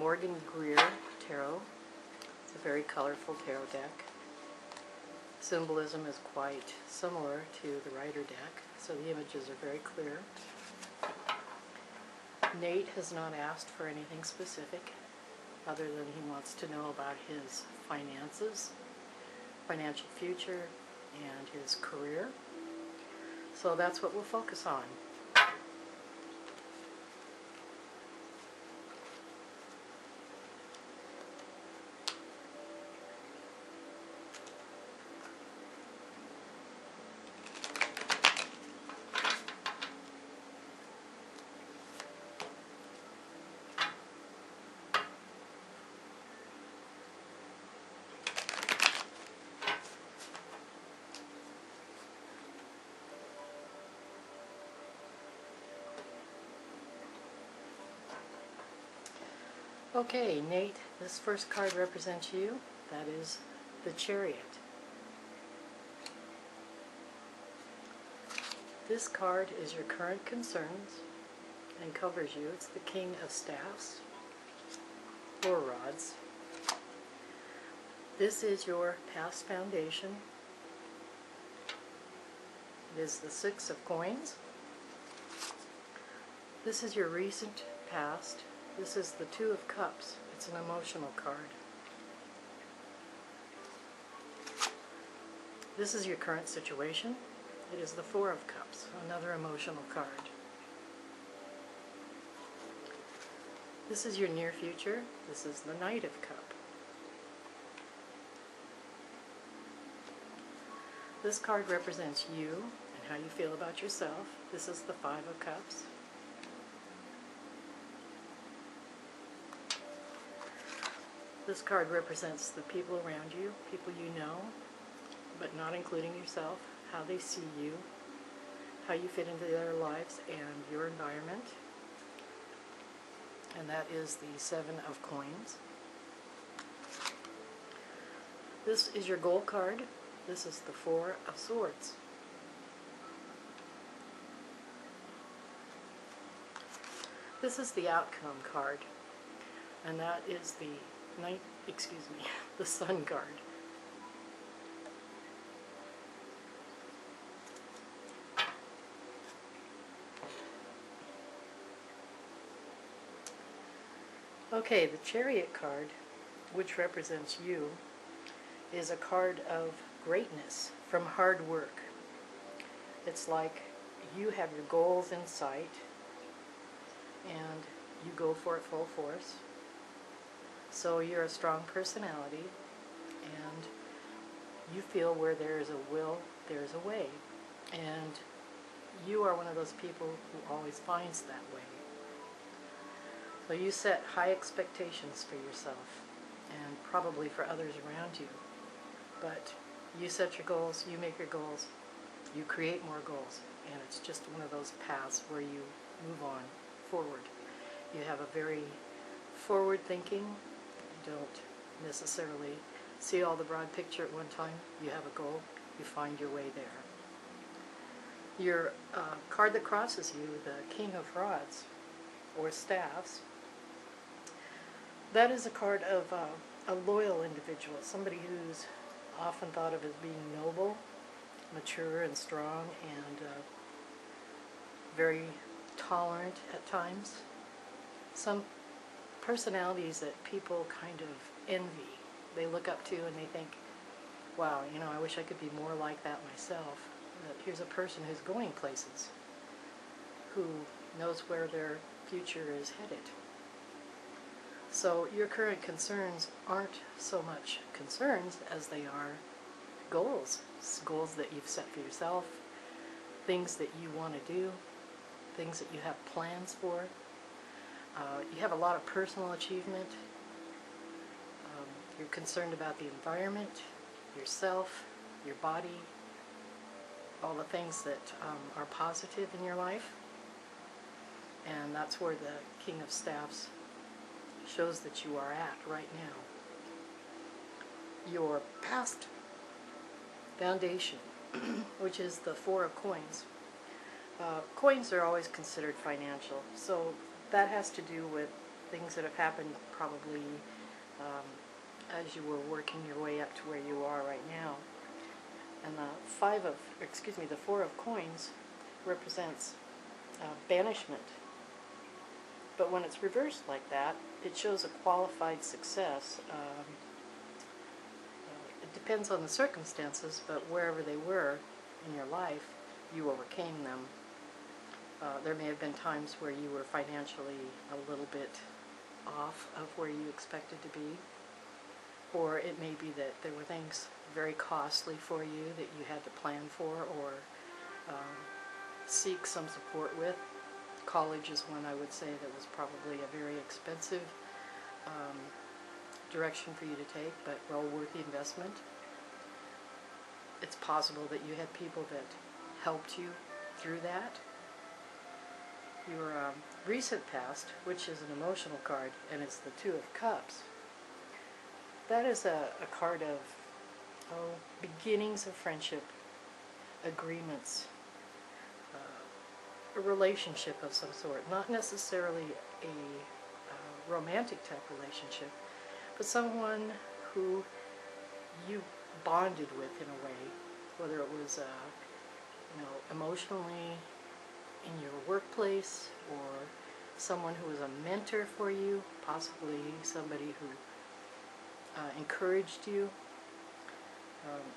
Morgan Greer tarot. It's a very colorful tarot deck. Symbolism is quite similar to the Rider deck, so the images are very clear. Nate has not asked for anything specific other than he wants to know about his finances, financial future, and his career. So that's what we'll focus on. Okay, Nate, this first card represents you. That is the Chariot. This card is your current concerns and covers you. It's the King of Staffs, or Rods. This is your past foundation. It is the Six of Coins. This is your recent past. This is the Two of Cups. It's an emotional card. This is your current situation. It is the Four of Cups, another emotional card. This is your near future. This is the Knight of Cup. This card represents you and how you feel about yourself. This is the Five of Cups. This card represents the people around you, people you know, but not including yourself, how they see you, how you fit into their lives and your environment. And that is the Seven of Coins. This is your goal card. This is the Four of Swords. This is the outcome card, and that is the the Sun card. Okay, the Chariot card, which represents you, is a card of greatness from hard work. It's like you have your goals in sight and you go for it full force. So you're a strong personality, and you feel where there is a will, there is a way. And you are one of those people who always finds that way. So you set high expectations for yourself, and probably for others around you. But you set your goals, you make your goals, you create more goals, and it's just one of those paths where you move on forward. You have a very forward thinking. You don't necessarily see all the broad picture at one time. You have a goal, you find your way there. Your card that crosses you, the King of Rods, or Staffs, that is a card of a loyal individual, somebody who's often thought of as being noble, mature and strong, and very tolerant at times. Some personalities that people kind of envy. They look up to and they think, wow, you know, I wish I could be more like that myself. Here's a person who's going places, who knows where their future is headed. So your current concerns aren't so much concerns as they are goals. Goals that you've set for yourself, things that you want to do, things that you have plans for. You have a lot of personal achievement. You're concerned about the environment, yourself, your body, all the things that are positive in your life. And that's where the King of Staffs shows that you are at right now. Your past foundation, which is the Four of Coins. Coins are always considered financial, so that has to do with things that have happened probably as you were working your way up to where you are right now. And the Four of Coins represents banishment. But when it's reversed like that, it shows a qualified success. It depends on the circumstances, but wherever they were in your life, you overcame them. There may have been times where you were financially a little bit off of where you expected to be, or it may be that there were things very costly for you that you had to plan for or seek some support with. College is one I would say that was probably a very expensive direction for you to take, but well worth the investment. It's possible that you had people that helped you through that. Your recent past, which is an emotional card, and it's the Two of Cups, that is a card of beginnings of friendship, agreements, a relationship of some sort, not necessarily a romantic type relationship, but someone who you bonded with in a way, whether it was emotionally in your workplace, or someone who was a mentor for you, possibly somebody who encouraged you.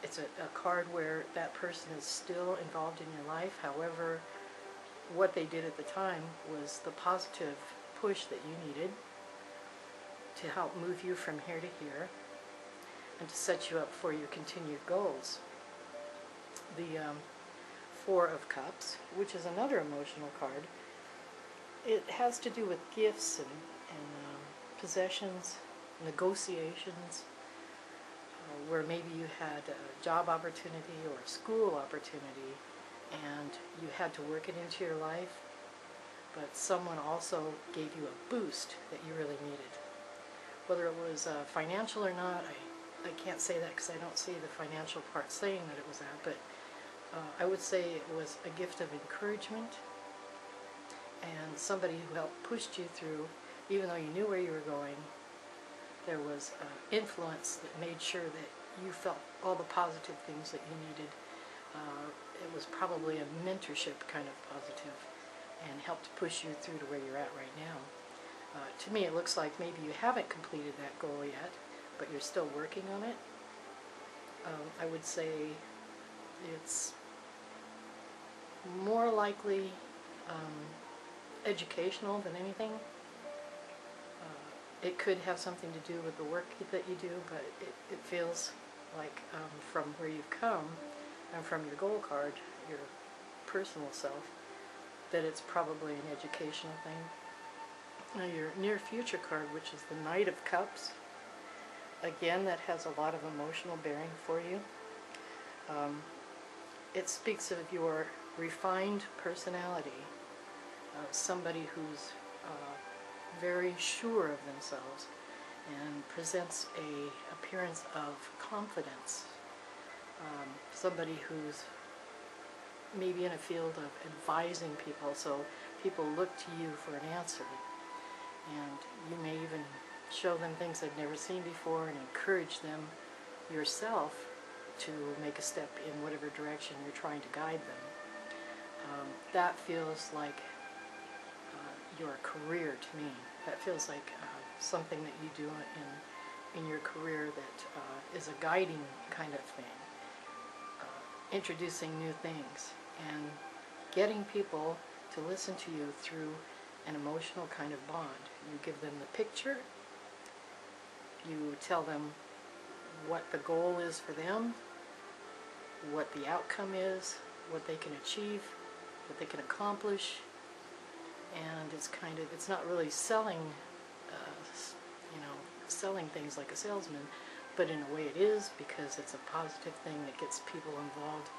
It's a card where that person is still involved in your life. However, what they did at the time was the positive push that you needed to help move you from here to here and to set you up for your continued goals. The Four of Cups, which is another emotional card, it has to do with gifts and possessions, negotiations, where maybe you had a job opportunity or a school opportunity and you had to work it into your life, but someone also gave you a boost that you really needed. Whether it was financial or not, I can't say that because I don't see the financial part saying that it was that, but I would say it was a gift of encouragement and somebody who helped pushed you through, even though you knew where you were going. There was influence that made sure that you felt all the positive things that you needed. It was probably a mentorship kind of positive and helped push you through to where you're at right now. To me, it looks like maybe you haven't completed that goal yet, but you're still working on it. I would say it's more likely educational than anything. It could have something to do with the work that you do, but it feels like from where you've come and from your goal card, your personal self, that it's probably an educational thing. Now your near future card, which is the Knight of Cups, again, that has a lot of emotional bearing for you. It speaks of your refined personality, somebody who's very sure of themselves and presents a appearance of confidence. Somebody who's maybe in a field of advising people, so people look to you for an answer, and you may even show them things they've never seen before and encourage them yourself to make a step in whatever direction you're trying to guide them. That feels like your career to me. That feels like something that you do in your career that is a guiding kind of thing. Introducing new things and getting people to listen to you through an emotional kind of bond. You give them the picture, you tell them what the goal is for them, what the outcome is, what they can achieve, what they can accomplish, and it's not really selling, selling things like a salesman, but in a way it is, because it's a positive thing that gets people involved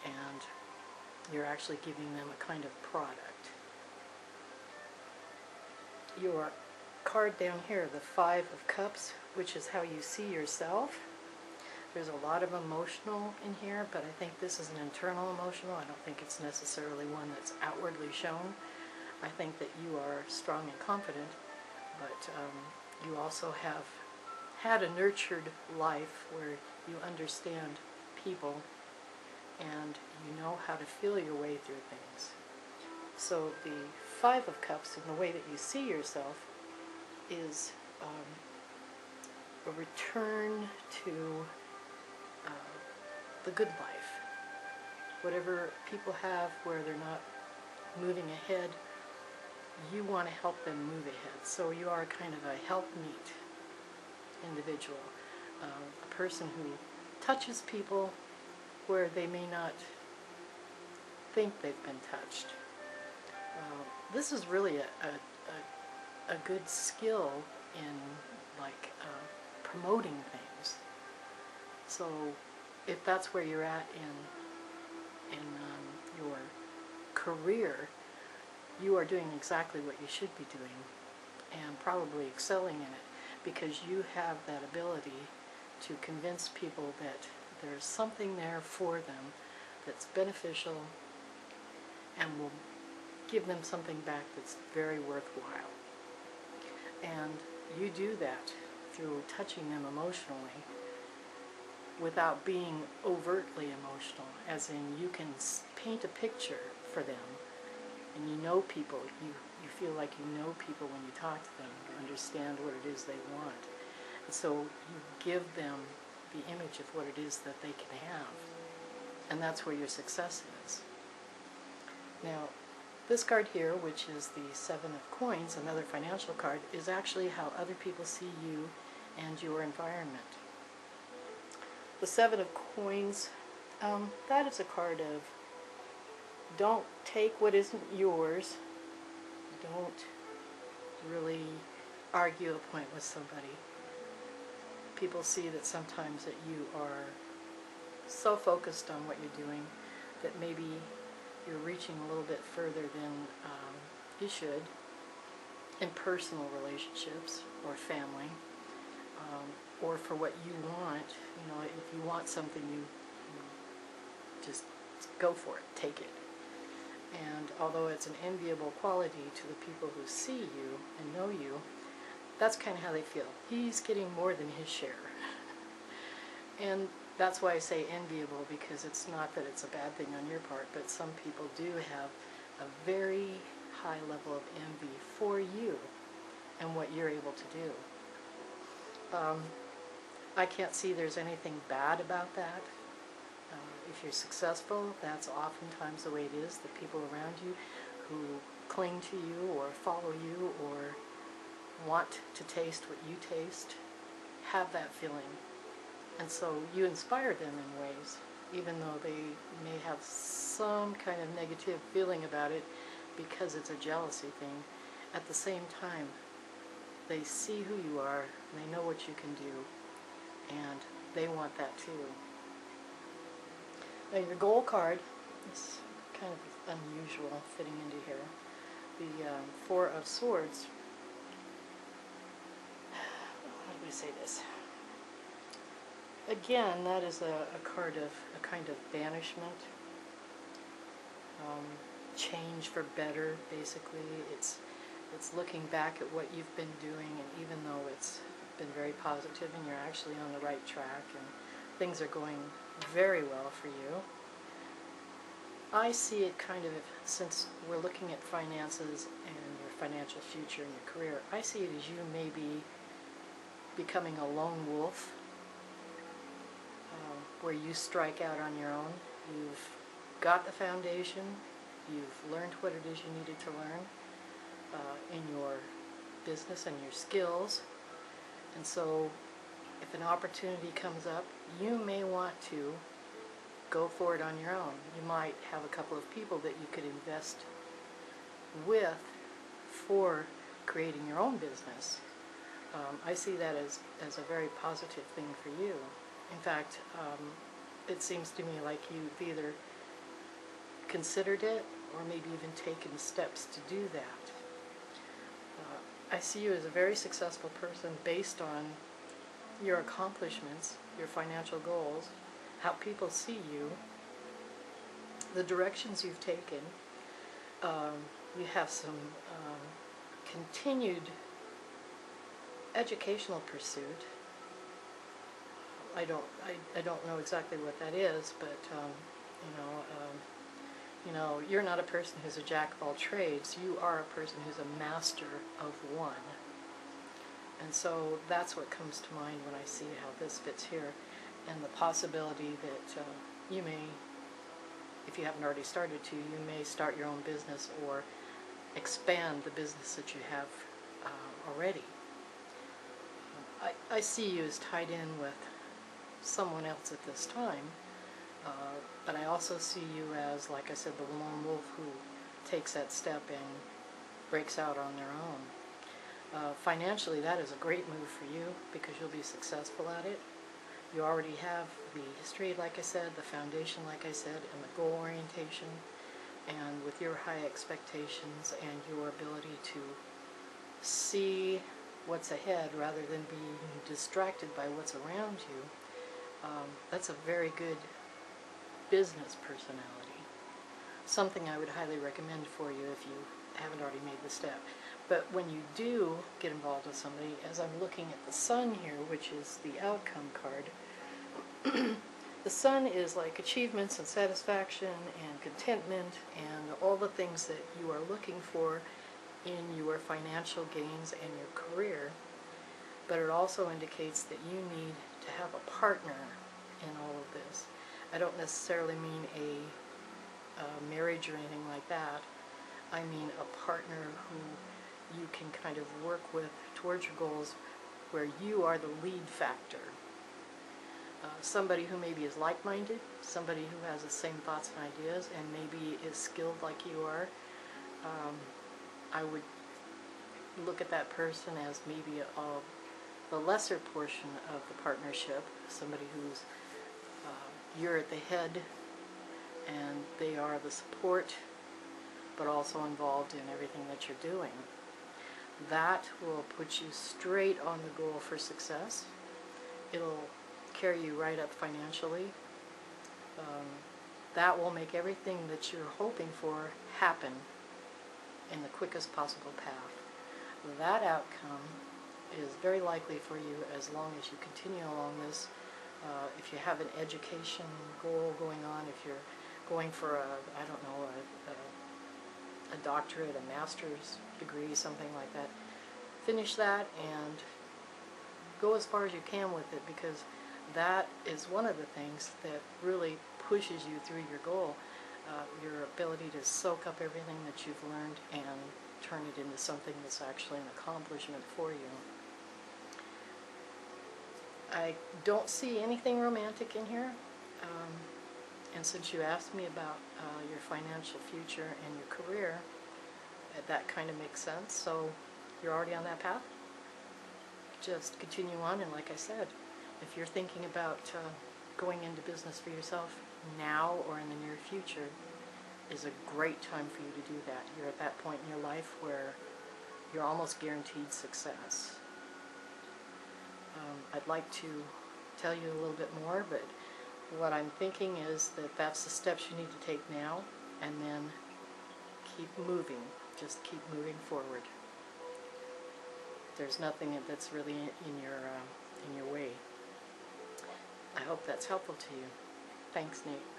and you're actually giving them a kind of product. Your card down here, the Five of Cups, which is how you see yourself. There's a lot of emotional in here, but I think this is an internal emotional. I don't think it's necessarily one that's outwardly shown. I think that you are strong and confident, but you also have had a nurtured life where you understand people and you know how to feel your way through things. So the Five of Cups, in the way that you see yourself, is a return to the good life. Whatever people have where they're not moving ahead, you want to help them move ahead. So you are kind of a helpmeet individual, a person who touches people where they may not think they've been touched. This is really a good skill in like promoting things. So if that's where you're at in your career, you are doing exactly what you should be doing and probably excelling in it, because you have that ability to convince people that there's something there for them that's beneficial and will give them something back that's very worthwhile. And you do that through touching them emotionally without being overtly emotional, as in you can paint a picture for them, and you know people, you feel like you know people when you talk to them, you understand what it is they want. And so you give them the image of what it is that they can have, and that's where your success is. Now, this card here, which is the Seven of Coins, another financial card, is actually how other people see you and your environment. The Seven of Coins, that is a card of don't take what isn't yours. Don't really argue a point with somebody. People see that sometimes that you are so focused on what you're doing that maybe you're reaching a little bit further than you should in personal relationships or family, or for what you want. You know, if you want something, you just go for it, take it. And although it's an enviable quality to the people who see you and know you, that's kind of how they feel. He's getting more than his share. And that's why I say enviable, because it's not that it's a bad thing on your part, but some people do have a very high level of envy for you and what you're able to do. I can't see there's anything bad about that. If you're successful, that's oftentimes the way it is. The people around you who cling to you or follow you or want to taste what you taste have that feeling. And so you inspire them in ways, even though they may have some kind of negative feeling about it because it's a jealousy thing. At the same time, they see who you are, and they know what you can do, and they want that too. Now your goal card is kind of unusual fitting into here. The Four of Swords. How do we say this? Again, that is a card of a kind of banishment, change for better. Basically, it's looking back at what you've been doing, and even though it's been very positive and you're actually on the right track and things are going very well for you, I see it kind of, since we're looking at finances and your financial future and your career, I see it as you may be becoming a lone wolf, where you strike out on your own. You've got the foundation, you've learned what it is you needed to learn in your business and your skills, and so if an opportunity comes up, you may want to go for it on your own. You might have a couple of people that you could invest with for creating your own business. I see that as a very positive thing for you. In fact, it seems to me like you've either considered it or maybe even taken steps to do that. I see you as a very successful person based on your accomplishments, your financial goals, how people see you, the directions you've taken. You have some continued educational pursuit. I don't know exactly what that is, but you're not a person who's a jack of all trades. You are a person who's a master of one. And so that's what comes to mind when I see how this fits here, and the possibility that you may, if you haven't already started to, you may start your own business or expand the business that you have already. I see you as tied in with someone else at this time, but I also see you as, like I said, the lone wolf who takes that step and breaks out on their own. Financially, that is a great move for you because you'll be successful at it. You already have the history, like I said, the foundation, like I said, and the goal orientation, and with your high expectations and your ability to see what's ahead rather than being distracted by what's around you, that's a very good business personality. Something I would highly recommend for you if you haven't already made the step. But when you do get involved with somebody, as I'm looking at the sun here, which is the outcome card, the sun is like achievements and satisfaction and contentment and all the things that you are looking for in your financial gains and your career. But it also indicates that you need to have a partner in all of this. I don't necessarily mean a marriage or anything like that. I mean a partner who you can kind of work with towards your goals, where you are the lead factor. Somebody who maybe is like-minded, somebody who has the same thoughts and ideas and maybe is skilled like you are. I would look at that person as maybe the lesser portion of the partnership, somebody who's you're at the head and they are the support, but also involved in everything that you're doing. That will put you straight on the goal for success. It'll carry you right up financially. That will make everything that you're hoping for happen in the quickest possible path. That outcome is very likely for you as long as you continue along this. If you have an education goal going on, if you're going for a doctorate, a master's degree, something like that, finish that and go as far as you can with it, because that is one of the things that really pushes you through your goal, your ability to soak up everything that you've learned and turn it into something that's actually an accomplishment for you. I don't see anything romantic in here, and since you asked me about your financial future and your career, that kind of makes sense. So you're already on that path. Just continue on, and like I said, if you're thinking about going into business for yourself now or in the near future, is a great time for you to do that. You're at that point in your life where you're almost guaranteed success. I'd like to tell you a little bit more, but what I'm thinking is that that's the steps you need to take now, and then keep moving. Just keep moving forward. There's nothing that's really in your way. I hope that's helpful to you. Thanks, Nate.